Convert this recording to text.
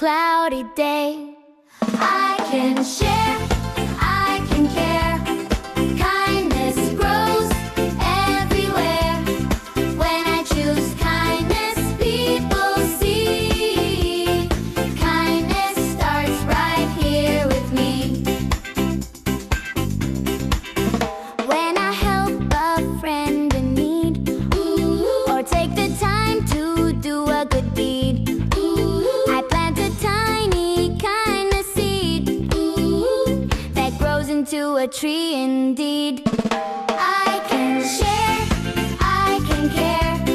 cloudy day. I can share, I can care. Kindness grows everywhere. When I choose kindness, people see. Kindness starts right here with me. When I help a friend in need, or take the time to do a good deed, I plant a tiny kindness seed that grows into a tree indeed. I can share, I can care.